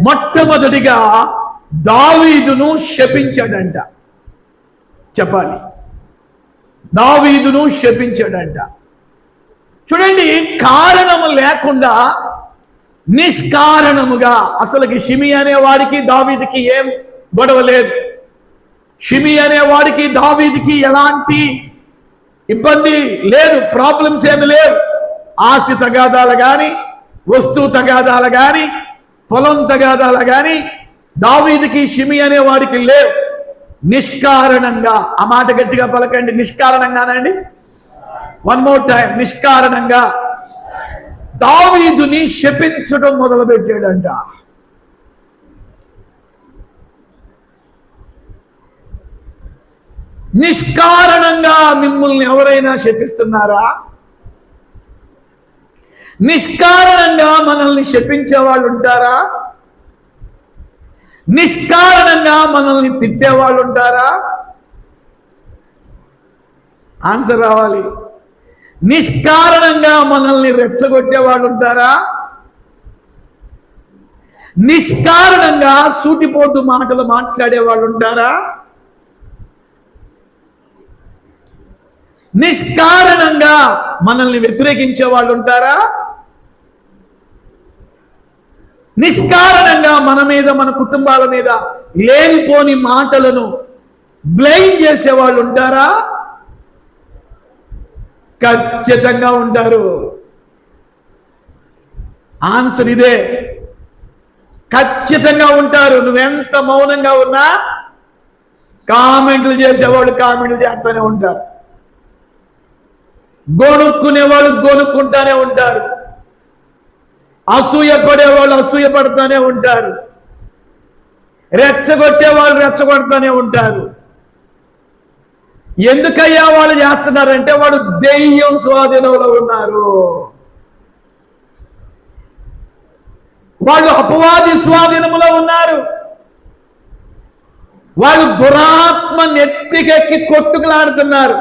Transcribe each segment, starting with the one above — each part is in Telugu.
మొట్టమొదటిగా దావీదును శపించాడంట. చెప్పాలి, దావీదును శపించాడంట. చూడండి, కారణము లేకుండా నిష్కారణముగా, అసలుకి షిమి అనేవాడికి దావీదుకి ఏం గొడవ లేదు. షిమి అనేవాడికి దావీదుకి ఎలాంటి ఇబ్బంది లేదు, ప్రాబ్లమ్స్ ఏమి లేవు. ఆస్తి తగాదాలు కానీ, వస్తువు తగాదాలు కానీ, పొలం తగాదాలు కానీ దావీదుకి షిమి అనేవాడికి లేవు. నిష్కారణంగా, ఆ మాట గట్టిగా పలకండి, నిష్కారణంగానండి. వన్ మోర్ టైం, నిష్కారణంగా దావీదుని శపించడం మొదలుపెట్టాడంట. నిష్కారణంగా మిమ్మల్ని ఎవరైనా శపిస్తున్నారా? నిష్కారణంగా మనల్ని శపించే వాళ్ళు ఉంటారా? నిష్కారణంగా మనల్ని తిట్టే వాళ్ళు ఉంటారా? ఆన్సర్ రావాలి. నిష్కారణంగా మనల్ని రెచ్చగొట్టే వాళ్ళు ఉంటారా? నిష్కారణంగా సూటిపోటు మాటలు మాట్లాడే వాళ్ళు ఉంటారా? నిష్కారణంగా మనల్ని వ్యతిరేకించే వాళ్ళు ఉంటారా? నిష్కారణంగా మన మీద, మన కుటుంబాల మీద లేనిపోని మాటలను బ్లేమ్ చేసే వాళ్ళు ఉంటారా? ఖచ్చితంగా ఉంటారు. ఆన్సర్ ఇదే, ఖచ్చితంగా ఉంటారు. నువ్వెంత మౌనంగా ఉన్నా కామెంట్లు చేసేవాళ్ళు కామెంట్లు చేస్తూనే ఉంటారు. గొనుక్కునేవాళ్ళు గొనుక్కుంటానే ఉంటారు. అసూయ పడేవాళ్ళు అసూయ పడుతూనే ఉంటారు. రెచ్చగొట్టే వాళ్ళు రెచ్చగొడుతూనే ఉంటారు. ఎందుకయ్యా వాళ్ళు చేస్తున్నారంటే వాడు దెయ్యం స్వాధీనంలో ఉన్నారు. వాళ్ళు అపవాది స్వాధీనంలో ఉన్నారు. వాళ్ళు దురాత్మ నెత్తికెక్కి కొట్టుకులాడుతున్నారు.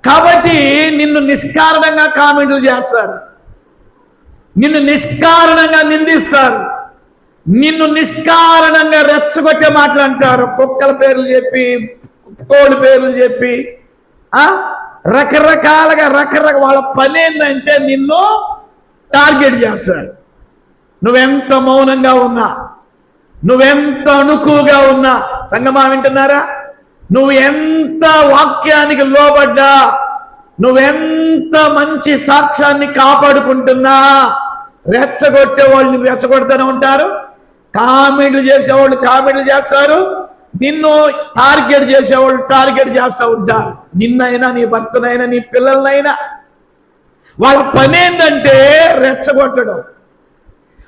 కాబట్టి నిన్ను నిష్కారణంగా కామెంట్లు చేస్తారు, నిన్ను నిష్కారణంగా నిందిస్తారు, నిన్ను నిష్కారణంగా రెచ్చగొట్టే మాటలు అంటారు. కుక్కల పేర్లు చెప్పి, కోడి పేర్లు చెప్పి, రకరకాలుగా వాళ్ళ పని ఏంటంటే నిన్ను టార్గెట్ చేస్తారు. నువ్వెంత మౌనంగా ఉన్నా, నువ్వెంత అణుకుగా ఉన్నా, సంగమా వింటున్నారా? నువ్వు ఎంత వాక్యానికి లోబడ్డా, నువ్వెంత మంచి సాక్ష్యాన్ని కాపాడుకుంటున్నా రెచ్చగొట్టే వాళ్ళు రెచ్చగొడుతూనే ఉంటారు. కామెంట్లు చేసేవాళ్ళు కామెంట్లు చేస్తారు. నిన్ను టార్గెట్ చేసేవాళ్ళు టార్గెట్ చేస్తూ ఉంటారు. నిన్నైనా, నీ భర్తనైనా, నీ పిల్లలనైనా. వాళ్ళ పని ఏంటంటే రెచ్చగొట్టడం,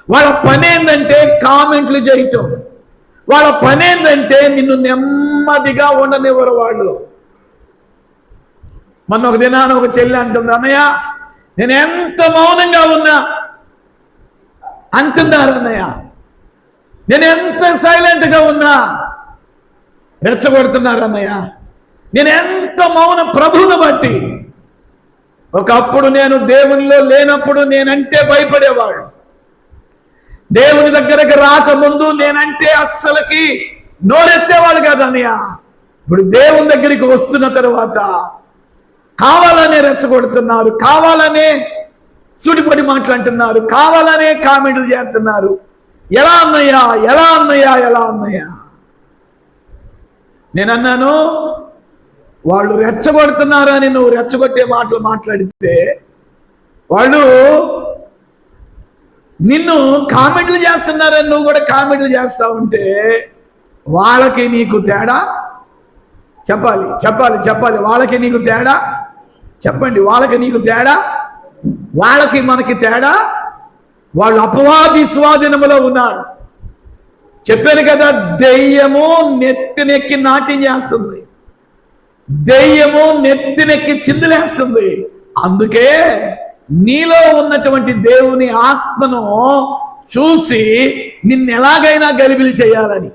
వాళ్ళ పని ఏంటంటే కామెంట్లు చేయటం, వాళ్ళ పని ఏంటంటే నిన్ను నెమ్మదిగా ఉండనివ్వరు వాళ్ళు. మొన్న ఒక దినాన ఒక చెల్లి అంటుంది, అన్నయ్య నేను ఎంత మౌనంగా ఉన్నా అంటున్నారు అన్నయ్య, నేను ఎంత సైలెంట్గా ఉన్నా రెచ్చగొడుతున్నారు అన్నయ్య, నేను ఎంత మౌనం ప్రభువుని బట్టి. ఒకప్పుడు నేను దేవునిలో లేనప్పుడు నేనంటే భయపడేవాడు. దేవుని దగ్గరకు రాకముందు నేనంటే అస్సలకి నోరెత్తేవాడు కాదు అన్నయ్య. ఇప్పుడు దేవుని దగ్గరికి వస్తున్న తర్వాత కావాలనే రెచ్చగొడుతున్నారు, కావాలనే సుడిపడి మాట్లాడుతున్నారు, కావాలనే కామెంట్లు చేస్తున్నారు. ఎలా అన్నయ్యా, ఎలా అన్నయ్యా, ఎలా అన్నయ్యా? నేనన్నాను, వాళ్ళు రెచ్చగొడుతున్నారని నువ్వు రెచ్చగొట్టే మాటలు మాట్లాడితే వాళ్ళు నిన్ను కామెంట్లు చేస్తున్నారని నువ్వు కూడా కామెంట్లు చేస్తా ఉంటే వాళ్ళకి నీకు తేడా? చెప్పాలి చెప్పాలి చెప్పాలి. వాళ్ళకి నీకు తేడా? చెప్పండి, వాళ్ళకి నీకు తేడా? వాళ్ళకి మనకి తేడా? వాళ్ళు అపవాది స్వాధీనములో ఉన్నారు. చెప్పాను కదా, దెయ్యము నెత్తినెక్కి నాట్యం చేస్తుంది, దెయ్యము నెత్తినెక్కి చిందులేస్తుంది. అందుకే నీలో ఉన్నటువంటి దేవుని ఆత్మను చూసి నిన్ను ఎలాగైనా గలిబిలి చేయాలని,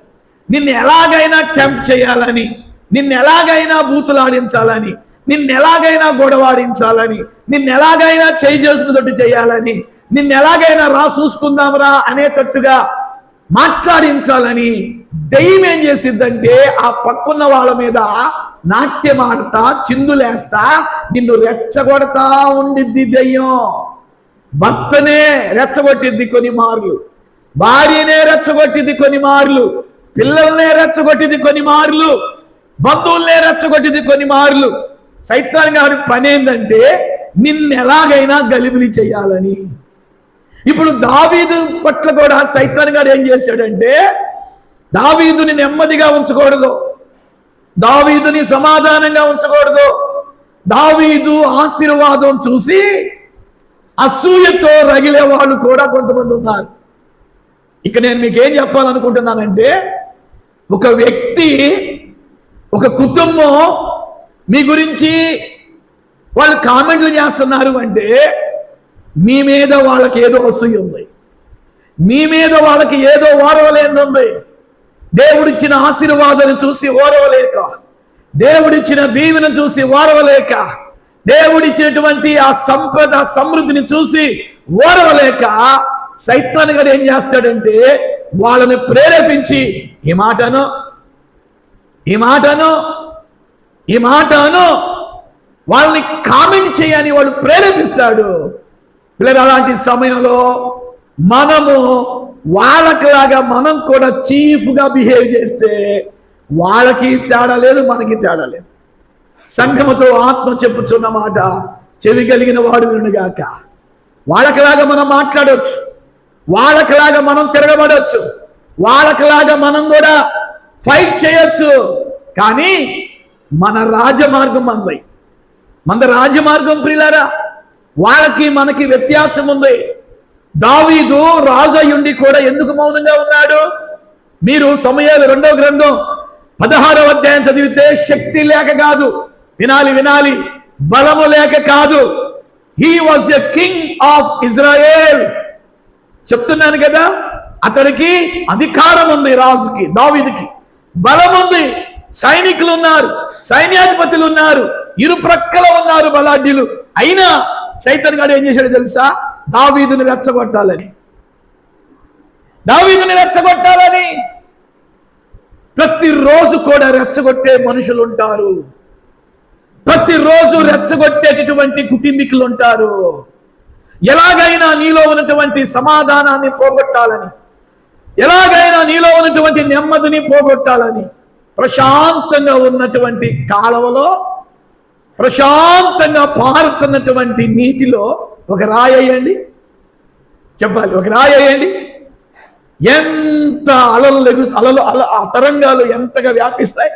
నిన్ను ఎలాగైనా టెంప్ట్ చేయాలని, నిన్ను ఎలాగైనా బూతులాడించాలని, నిన్ను ఎలాగైనా గొడవాడించాలని, నిన్ను ఎలాగైనా చేయి చేసుకున్నట్టు చేయాలని నిన్ను ఎలాగైనా రా చూసుకుందాంరా అనేటట్టుగా మాట్లాడించాలని దెయ్యం ఏం చేసిద్దంటే ఆ పక్కన్న వాళ్ళ మీద నాట్యం ఆడతా చిందులేస్తా నిన్ను రెచ్చగొడతా ఉండిద్ది దెయ్యం. భర్తనే రెచ్చగొట్టిద్ది కొన్ని మార్లు, భార్యనే రెచ్చగొట్టింది కొన్ని మార్లు, పిల్లల్నే రెచ్చగొట్టింది కొన్ని మార్లు, బంధువుల్నే రెచ్చగొట్టింది కొన్ని మార్లు. సైతాన్ గారి పని ఏంటంటే నిన్ను ఎలాగైనా గలిబిలి చేయాలని. ఇప్పుడు దావీదు పట్ల కూడా సైతాన్ గారు ఏం చేశాడంటే దావీదుని నెమ్మదిగా ఉంచకూడదు, దావీదుని సమాధానంగా ఉంచకూడదు. దావీదు ఆశీర్వాదం చూసి అసూయతో రగిలే వాళ్ళు కూడా కొంతమంది ఉన్నారు. ఇక నేను మీకేం చెప్పాలనుకుంటున్నానంటే ఒక వ్యక్తి, ఒక కుటుంబం మీ గురించి వాళ్ళు కామెంట్లు చేస్తున్నారు అంటే మీ మీద వాళ్ళకి ఏదో అసూయ ఉంది, మీ మీద వాళ్ళకి ఏదో ఓర్వలేని ఉంది. దేవుడిచ్చిన ఆశీర్వాదాన్ని చూసి ఓర్వలేక, దేవుడిచ్చిన దీవెన చూసి ఓర్వలేక, దేవుడిచ్చినటువంటి ఆ సంపద సమృద్ధిని చూసి ఓర్వలేక సైతాన్ గారు ఏం చేస్తాడంటే వాళ్ళని ప్రేరేపించి ఈ మాటను వాళ్ళని కామెంట్ చేయని వాడు ప్రేరేపిస్తాడు. పిల్లలు అలాంటి సమయంలో మనము వాళ్ళకిలాగా మనం కూడా చీఫ్గా బిహేవ్ చేస్తే వాళ్ళకి తేడా లేదు, మనకి తేడా లేదు. సంఘముతో ఆత్మ చెప్పుచున్న మాట చెవి కలిగిన వాడు వినుగాక. వాళ్ళకిలాగా మనం మాట్లాడవచ్చు, వాళ్ళకిలాగా మనం తిరగబడవచ్చు, వాళ్ళకిలాగా మనం కూడా ఫైట్ చేయొచ్చు. కానీ మన రాజమార్గం మన రాజమార్గం ప్రియులారా, వాళ్ళకి మనకి వ్యత్యాసం ఉంది. దావీదు రాజు అయ్యుండి కూడా ఎందుకు మౌనంగా ఉన్నాడు? మీరు సమూయేలు 2వ గ్రంథం 16వ అధ్యాయం చదివితే శక్తి లేక కాదు, వినాలి, బలము లేక కాదు. He was a king of Israel. చెప్తున్నాను కదా, అతడికి అధికారం ఉంది, రాజుకి దావీదుకి బలం ఉంది, సైనికులు ఉన్నారు, సైన్యాధిపతులు ఉన్నారు, ఇరు ప్రక్కల ఉన్నారు బలాఢ్యులు. అయినా సైతాన్ గారు ఏం చేశాడో తెలుసా? దావీదుని రెచ్చగొట్టాలని ప్రతిరోజు కూడా రెచ్చగొట్టే మనుషులు ఉంటారు, ప్రతిరోజు రెచ్చగొట్టేటటువంటి కుటుంబీకులు ఉంటారు. ఎలాగైనా నీలో ఉన్నటువంటి సమాధానాన్ని పోగొట్టాలని, ఎలాగైనా నీలో ఉన్నటువంటి నెమ్మదిని పోగొట్టాలని ప్రశాంతంగా ఉన్నటువంటి కాలవలో, ప్రశాంతంగా పారుతున్నటువంటి నీటిలో ఒక రాయేయండి, చెప్పాలి, ఒక రాయేయండి. ఎంత అలలు ఆ తరంగాలు ఎంతగా వ్యాపిస్తాయి.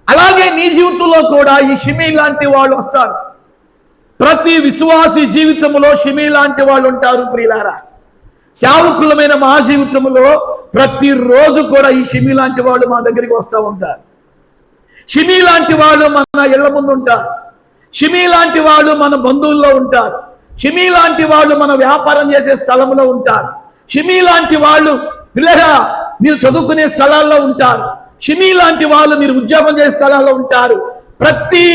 అలాగే నీ జీవితంలో కూడా ఈ షిమీ లాంటి వాళ్ళు వస్తారు. ప్రతి విశ్వాసి జీవితంలో షిమీ లాంటి వాళ్ళు ఉంటారు ప్రియులారా. సేవకులమైన మా జీవితంలో ప్రతిరోజు కూడా ఈ షిమీ లాంటి వాళ్ళు మా దగ్గరికి వస్తూ ఉంటారు. షిమీ లాంటి వాళ్ళు మన ఇళ్ల ముందు ఉంటారు, షిమీ లాంటి వాళ్ళు మన బంధువుల్లో ఉంటారు, షిమీ లాంటి వాళ్ళు మన వ్యాపారం చేసే స్థలంలో ఉంటారు, షిమీ లాంటి వాళ్ళు పిల్లగా మీరు చదువుకునే స్థలాల్లో ఉంటారు, షిమీ లాంటి వాళ్ళు మీరు ఉద్యోగం చేసే స్థలాల్లో ఉంటారు. ప్రతి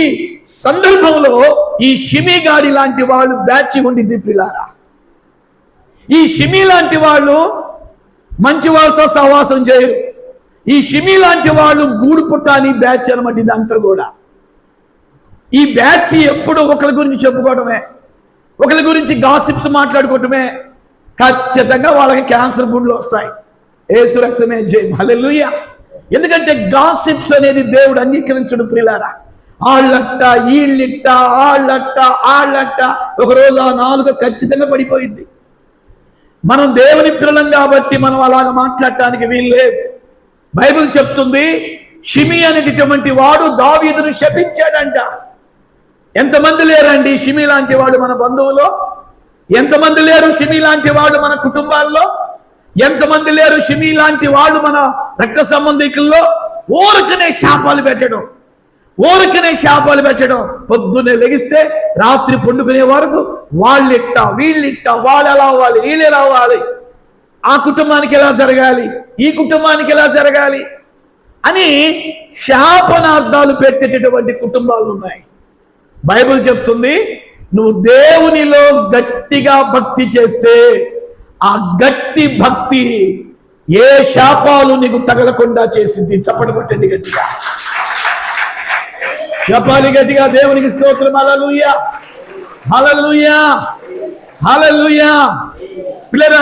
సందర్భంలో ఈ షిమీ గాడి లాంటి వాళ్ళు బ్యాచ్ ఉండింది పిల్లారా. ఈ షిమీ లాంటి వాళ్ళు మంచి వాళ్ళతో సహవాసం చేయరు. ఈ షిమీ లాంటి వాళ్ళు గూడు పుట్టాని బ్యాచ్ అనమాట. ఇదంతా కూడా ఈ బ్యాచ్ ఎప్పుడు ఒకరి గురించి చెప్పుకోవటమే, ఒకరి గురించి గాసిప్స్ మాట్లాడుకోవటమే. ఖచ్చితంగా వాళ్ళకి క్యాన్సర్ గుండ్లు వస్తాయి. యేసు రక్తమే జయం, హల్లెలూయా. ఎందుకంటే గాసిప్స్ అనేది దేవుడు అంగీకరించడు ప్రియులారా. ఆళ్ళట్ట ఈళ్ళిట్ట ఆళ్ళట్ట ఒకరోజు ఆ నాలుగు ఖచ్చితంగా పడిపోయింది. మనం దేవుని పిల్లలం కాబట్టి మనం అలాగ మాట్లాడటానికి వీల్లేదు. బైబిల్ చెప్తుంది షిమీ అనేటటువంటి వాడు దావీదును శపించాడంట. ఎంతమంది లేరండి షిమీ లాంటి వాడు మన బంధువులో? ఎంతమంది లేరు షిమీ లాంటి వాడు మన కుటుంబాల్లో? ఎంతమంది లేరు షిమీ లాంటి వాళ్ళు మన రక్త సంబంధికుల్లో? ఊరికనే శాపాలు పెట్టడం, పొద్దున్నే లెగిస్తే రాత్రి పండుకునే వరకు వాళ్ళిట్ట వీళ్ళిట్ట, వాళ్ళు ఎలా అవ్వాలి, వీళ్ళు ఎలా అవ్వాలి, ఆ కుటుంబానికి ఎలా జరగాలి, ఈ కుటుంబానికి ఎలా జరగాలి అని శాపనార్థాలు పెట్టేటటువంటి కుటుంబాలు ఉన్నాయి. బైబిల్ చెప్తుంది నువ్వు దేవునిలో గట్టిగా భక్తి చేస్తే ఆ గట్టి భక్తి ఏ శాపాలు నీకు తగలకుండా చేసింది. చప్పటి కొట్టండి గట్టిగా, చెప్పాలి గట్టిగా. దేవునికి స్తోత్రం. హల్లెలూయా, హల్లెలూయా, హల్లెలూయా. పిల్లరా,